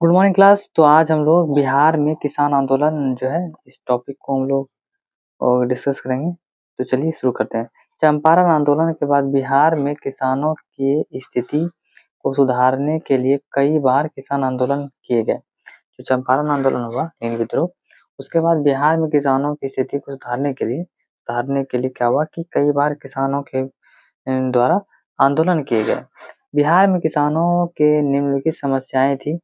Good morning class. तो आज हम लोग बिहार में किसान आंदोलन जो है इस टॉपिक को हम लोग डिस्कस करेंगे। तो चलिए शुरू करते हैं। चंपारण आंदोलन के बाद बिहार में किसानों की स्थिति को सुधारने के लिए कई बार किसान आंदोलन किए गए। जो चंपारण आंदोलन हुआ नील विद्रोह, उसके बाद बिहार में किसानों की स्थिति को सुधारने के लिए क्या हुआ कि कई बार किसानों के द्वारा आंदोलन किए गए। बिहार में किसानों के निम्नलिखित समस्याएं थी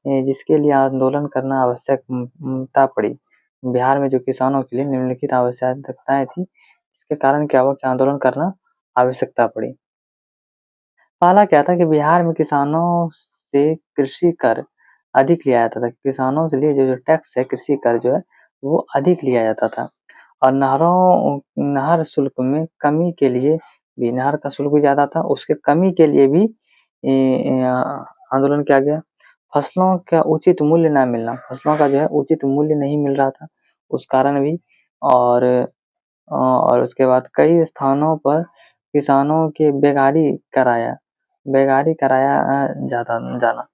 जिसके लिए आंदोलन करना आवश्यकता पड़ी। बिहार में जो किसानों के लिए निम्नलिखित आवश्यकताएं थी, इसके कारण क्या हुआ कि आंदोलन करना आवश्यकता पड़ी। पहला क्या था कि बिहार में किसानों से कृषि कर अधिक लिया जाता था। किसानों से लिए जो टैक्स है, कृषि कर जो है वो अधिक लिया जाता था। और नहर शुल्क में कमी के लिए भी, नहर का शुल्क भी ज्यादा था, उसके कमी के लिए भी आंदोलन किया गया। फसलों का उचित मूल्य ना मिलना, फसलों का जो है उचित मूल्य नहीं मिल रहा था, उस कारण भी। और उसके बाद कई स्थानों पर किसानों के बेगारी कराया जाना।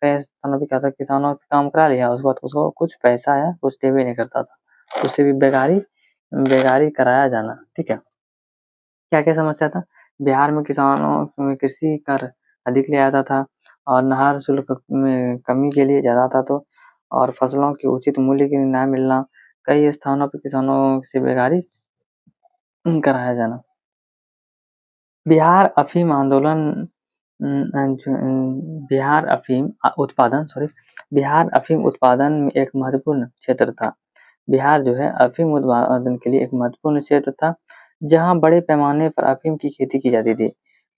कई स्थानों पे क्या था, किसानों का काम करा लिया, उसके बाद उसको कुछ पैसा आया, कुछ दे भी नहीं करता था, उससे भी बेगारी बेगारी कराया जाना। ठीक है, क्या क्या समस्या था? बिहार में किसानों में कृषि कर अधिक लिया जाता था, और नहर शुल्क में कमी के लिए ज्यादा था। तो और फसलों के उचित मूल्य की न मिलना, कई स्थानों पर किसानों से बेगारी कराया जाना। बिहार अफीम आंदोलन बिहार अफीम उत्पादन सॉरी बिहार अफीम उत्पादन में एक महत्वपूर्ण क्षेत्र था। बिहार जो है अफीम उत्पादन के लिए एक महत्वपूर्ण क्षेत्र था, जहां बड़े पैमाने पर अफीम की खेती की जाती थी।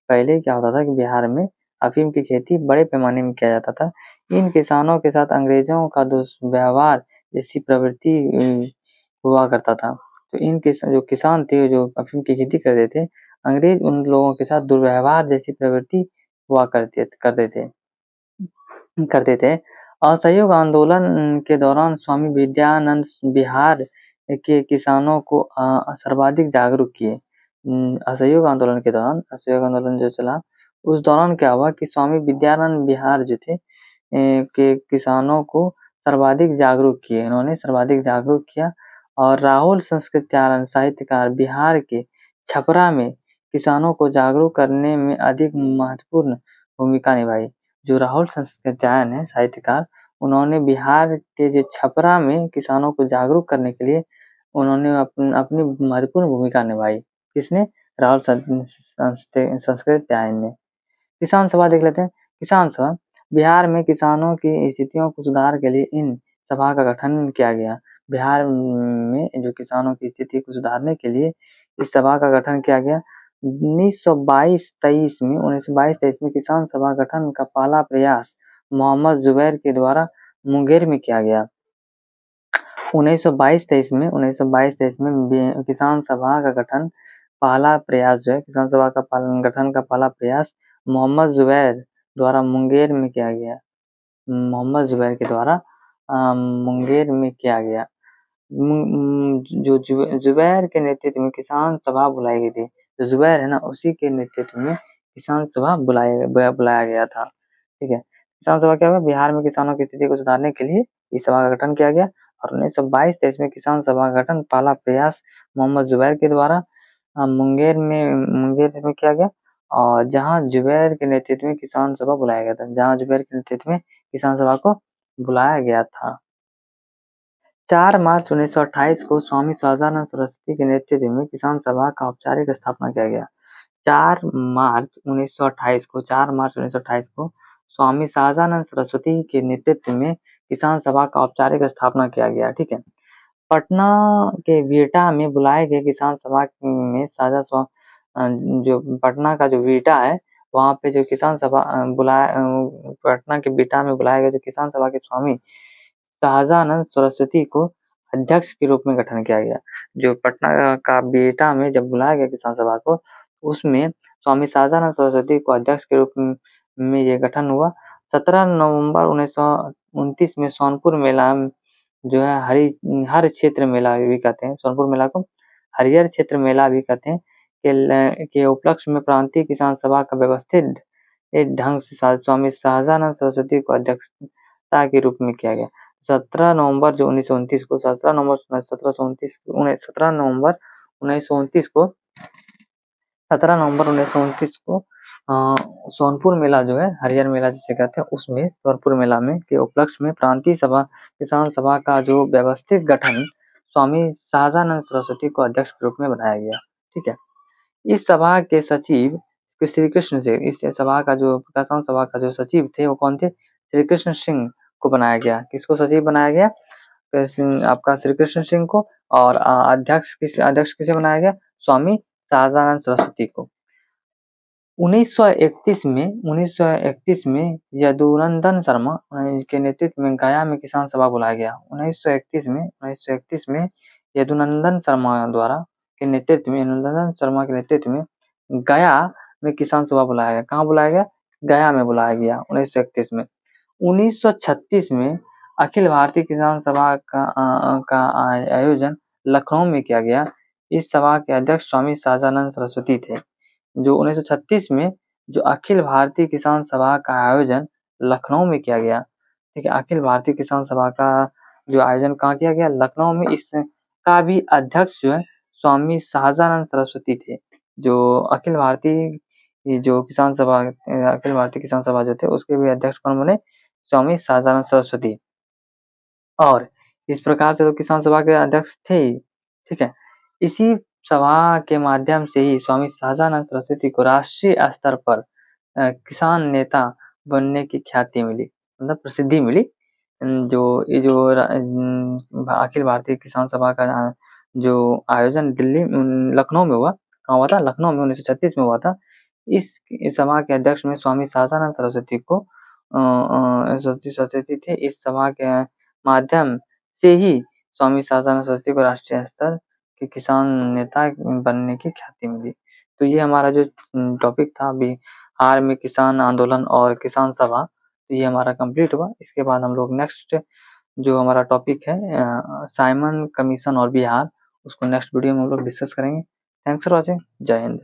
पहले क्या होता था कि बिहार में अफीम की खेती बड़े पैमाने में किया जाता था। इन किसानों के साथ अंग्रेजों का दुर्व्यवहार जैसी प्रवृत्ति हुआ करता था। तो जो किसान थे, जो अफीम की खेती करते थे, अंग्रेज उन लोगों के साथ दुर्व्यवहार जैसी प्रवृत्ति हुआ करते थे। असहयोग आंदोलन के दौरान स्वामी विद्यानंद बिहार के किसानों को सर्वाधिक जागरूक किए। असहयोग आंदोलन जो चला, उस दौरान क्या हुआ कि स्वामी विद्यानंद बिहार जो थे के किसानों को सर्वाधिक जागरूक किए, इन्होंने सर्वाधिक जागरूक किया। और राहुल संस्कृत्यारण साहित्यकार बिहार के छपरा में किसानों को जागरूक करने में अधिक महत्वपूर्ण भूमिका निभाई। जो राहुल संस्कृत्यायन है साहित्यकार, उन्होंने बिहार के जो छपरा में किसानों को जागरूक करने के लिए उन्होंने अपनी महत्वपूर्ण भूमिका निभाई। किसने? राहुल संस्कृत्यायन ने। किसान सभा देख लेते हैं। किसान सभा, बिहार में किसानों की स्थितियों को सुधार के लिए इन सभा का गठन किया गया। बिहार में जो किसानों की स्थिति को सुधारने के लिए इस सभा का गठन किया गया। 1922-23 में किसान सभा गठन का पहला प्रयास मोहम्मद जुबैर के द्वारा मुंगेर में किया गया। 1922-23 में किसान सभा का गठन पहला प्रयास जो है, किसान सभा का गठन का पहला प्रयास मोहम्मद जुबैर द्वारा मुंगेर में किया गया। मोहम्मद जुबैर के द्वारा मुंगेर में किया गया। जो जुबैर के नेतृत्व में किसान सभा बुलाई गई थी। जो जुबैर है ना, उसी के नेतृत्व में किसान सभा बुलाया गया था। ठीक है, किसान सभा क्या हुआ? बिहार में किसानों की स्थिति को सुधारने के लिए इस सभा का गठन किया गया। और 1922-23 में किसान सभा का गठन पहला प्रयास मोहम्मद जुबैर के द्वारा मुंगेर में किया गया। और जहां जुबैर के नेतृत्व में किसान सभा बुलाया गया था, जहां जुबैर के नेतृत्व में किसान सभा को बुलाया गया था। 4 मार्च 1928 को स्वामी सहजानंद सरस्वती के नेतृत्व में किसान सभा का औपचारिक स्थापना किया गया। 4 मार्च 1928 को स्वामी सहजानंद सरस्वती के नेतृत्व में किसान सभा का औपचारिक स्थापना किया गया। ठीक है, पटना के बिहटा में बुलाए गए किसान सभा में जो पटना का जो बिहटा है, वहाँ पे जो किसान सभा पटना के बिहटा में बुलाए गए जो किसान सभा के स्वामी शाहजानंद सरस्वती को अध्यक्ष के रूप में गठन किया गया। जो पटना का बिहटा में जब बुलाया गया किसान सभा को, उसमें स्वामी शाहजानंद सरस्वती को अध्यक्ष के रूप में ये गठन हुआ। 17 नवंबर 1929 में सोनपुर मेला जो है हर क्षेत्र मेला भी कहते हैं, सोनपुर मेला को हरिहर क्षेत्र मेला भी कहते हैं, के उपलक्ष्य में प्रांतीय किसान सभा का व्यवस्थित ढंग से स्वामी शाहजानंद सरस्वती को ता के रूप में किया गया। 17 नवंबर जो 1929 को 17 नवंबर 1929 को 17 नवंबर 1929 को सोनपुर मेला जो है, हरिहर मेला जिसे कहते हैं, उसमें सोनपुर मेला में के उपलक्ष्य में प्रांतीय सभा किसान सभा का जो व्यवस्थित गठन स्वामी सहजानंद सरस्वती को अध्यक्ष के रूप में बनाया गया। ठीक है। इस सभा के सचिव श्री कृष्ण सिंह, इस सभा का जो किसान सभा का जो सचिव थे वो कौन थे? श्री कृष्ण सिंह को बनाया गया। किसको सचिव बनाया गया? आपका श्री कृष्ण सिंह को। और अध्यक्ष किसे बनाया गया? स्वामी सहजानंद सरस्वती को। 1931 में यदुनंदन शर्मा के नेतृत्व में गया में किसान सभा बुलाया गया। 1931 में यदुनंदन शर्मा के नेतृत्व में गया में किसान सभा बुलाया गया। कहाँ बुलाया गया? गया में बुलाया गया 1931 में। 1936 में अखिल भारतीय किसान सभा का आयोजन लखनऊ में किया गया। इस सभा के अध्यक्ष स्वामी सहजानंद सरस्वती थे। जो 1936 में जो अखिल भारतीय किसान सभा का आयोजन लखनऊ में किया गया। ठीक है, अखिल भारतीय किसान सभा का जो आयोजन कहाँ किया गया? लखनऊ में। इसका भी अध्यक्ष जो है स्वामी सहजानंद सरस्वती थे। जो अखिल भारतीय किसान सभा जो थे उसके भी अध्यक्ष कौन बने? स्वामी सहजानंद सरस्वती। और इस प्रकार से तो किसान सभा के अध्यक्ष थे ही। ठीक है। इसी सभा के माध्यम से ही स्वामी सहजानंद सरस्वती को राष्ट्रीय स्तर पर किसान नेता बनने की ख्याति मिली, मतलब प्रसिद्धि मिली। अखिल भारतीय किसान सभा का जो आयोजन लखनऊ में हुआ। कहाँ हुआ था? लखनऊ में 1936 में हुआ था। इस सभा के अध्यक्ष में स्वामी सहजानंद सरस्वती को सरस्वती थे। इस सभा के माध्यम से ही स्वामी सहजानंद सरस्वती को राष्ट्रीय स्तर के किसान नेता बनने की ख्याति मिली। तो ये हमारा जो टॉपिक था बिहार में किसान आंदोलन और किसान सभा, तो ये हमारा कंप्लीट हुआ। इसके बाद हम लोग नेक्स्ट जो हमारा टॉपिक है साइमन कमीशन और बिहार, उसको नेक्स्ट वीडियो में हम लोग डिस्कस करेंगे। Thanks for watching. जय हिंद।